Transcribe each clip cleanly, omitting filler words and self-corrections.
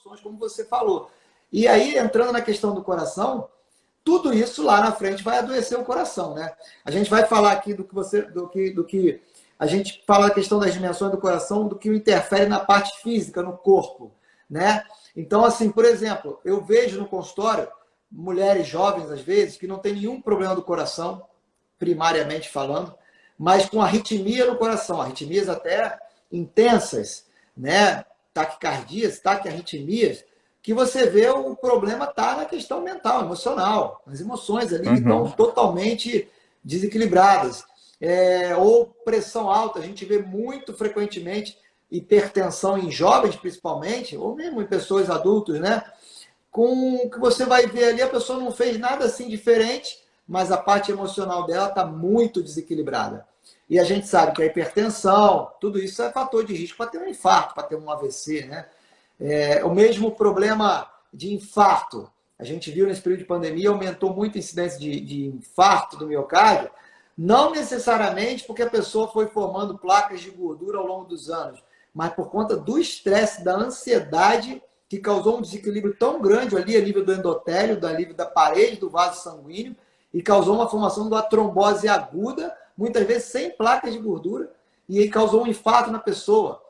emoções, como você falou. E aí, entrando na questão do coração, tudo isso lá na frente vai adoecer o coração, né? A gente vai falar aqui do que a gente fala da questão das dimensões do coração, do que interfere na parte física, no corpo, né? Então, assim, por exemplo, eu vejo no consultório mulheres jovens, às vezes, que não tem nenhum problema do coração, primariamente falando, mas com arritmia no coração, arritmias até intensas, né? Taquicardias, taquiarritmias, que você vê o problema está na questão mental, emocional. As emoções ali que estão totalmente desequilibradas. Ou pressão alta, a gente vê muito frequentemente hipertensão em jovens, principalmente, ou mesmo em pessoas adultas, né? Com o que você vai ver ali, a pessoa não fez nada assim diferente, mas a parte emocional dela está muito desequilibrada. E a gente sabe que a hipertensão, tudo isso é fator de risco para ter um infarto, para ter um AVC, né? O mesmo problema de infarto. A gente viu nesse período de pandemia, aumentou muito a incidência de infarto do miocárdio, não necessariamente porque a pessoa foi formando placas de gordura ao longo dos anos, mas por conta do estresse, da ansiedade, que causou um desequilíbrio tão grande ali a nível do endotélio, a nível da parede do vaso sanguíneo, e causou uma formação de uma trombose aguda, muitas vezes sem placas de gordura, e aí causou um infarto na pessoa.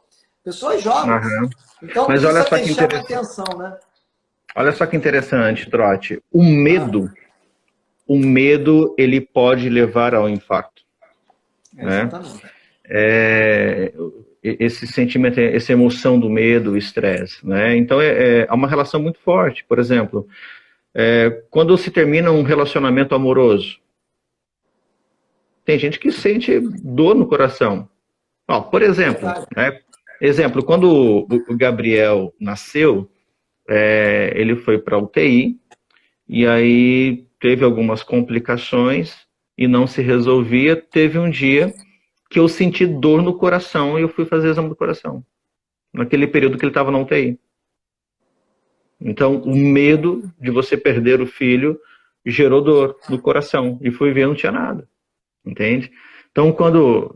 Pessoas jovens. Aham. Então, Mas isso olha é só que que chama a interessante. atenção, né? Olha só que interessante, Trote. O medo, ele pode levar ao infarto, né? Exatamente. Esse sentimento, essa emoção do medo, o estresse, né? Então é uma relação muito forte. Por exemplo, quando se termina um relacionamento amoroso, tem gente que sente dor no coração. Ó, por exemplo, Verdade. né? Exemplo, quando o Gabriel nasceu, ele foi para a UTI e aí teve algumas complicações e não se resolvia. Teve um dia que eu senti dor no coração e eu fui fazer exame do coração, naquele período que ele estava na UTI. Então, o medo de você perder o filho gerou dor no coração. E fui ver, não tinha nada, entende? Então, quando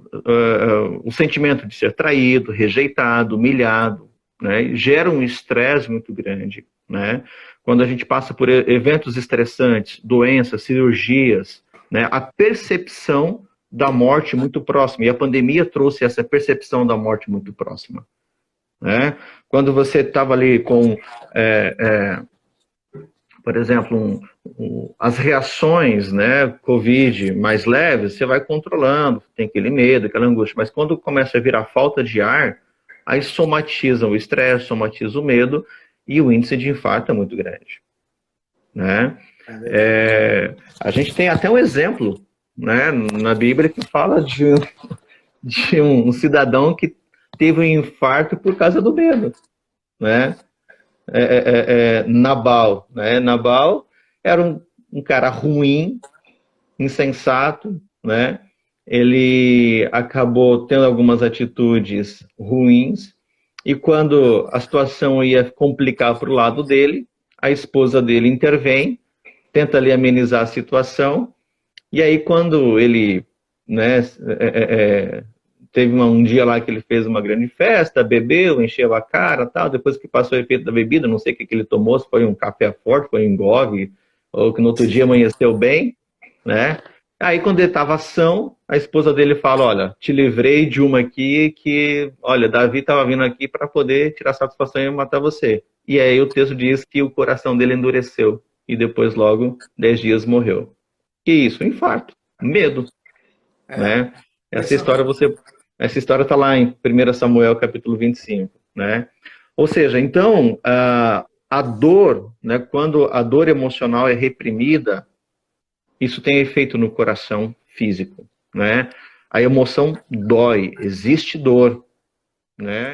o sentimento de ser traído, rejeitado, humilhado, né, gera um estresse muito grande, né? Quando a gente passa por eventos estressantes, doenças, cirurgias, né, a percepção da morte muito próxima. E a pandemia trouxe essa percepção da morte muito próxima, né? Quando você estava ali com, por exemplo, as reações, né, Covid mais leves, você vai controlando, tem aquele medo, aquela angústia. Mas quando começa a virar falta de ar, aí somatiza o estresse, somatiza o medo e o índice de infarto é muito grande, né? A gente tem até um exemplo, né, na Bíblia que fala de um cidadão que teve um infarto por causa do medo, né? Nabal, né? Nabal era um cara ruim, insensato, né? Ele acabou tendo algumas atitudes ruins e quando a situação ia complicar para o lado dele, a esposa dele intervém, tenta ali amenizar a situação e aí quando ele, né, teve um dia lá que ele fez uma grande festa, bebeu, encheu a cara, tal. Depois que passou o efeito da bebida, não sei o que ele tomou, se foi um café forte, foi um engove, ou que no outro dia amanheceu bem, né? Aí quando ele estava ação, a esposa dele fala, olha, te livrei de uma aqui que, olha, Davi estava vindo aqui para poder tirar satisfação e matar você. E aí o texto diz que o coração dele endureceu e depois logo 10 dias morreu. Que isso? Um infarto, medo, né? Essa história Impressionante. essa história está lá em 1 Samuel capítulo 25, né? Ou seja, então, a dor, né, quando a dor emocional é reprimida, isso tem efeito no coração físico, né? A emoção dói, existe dor, né?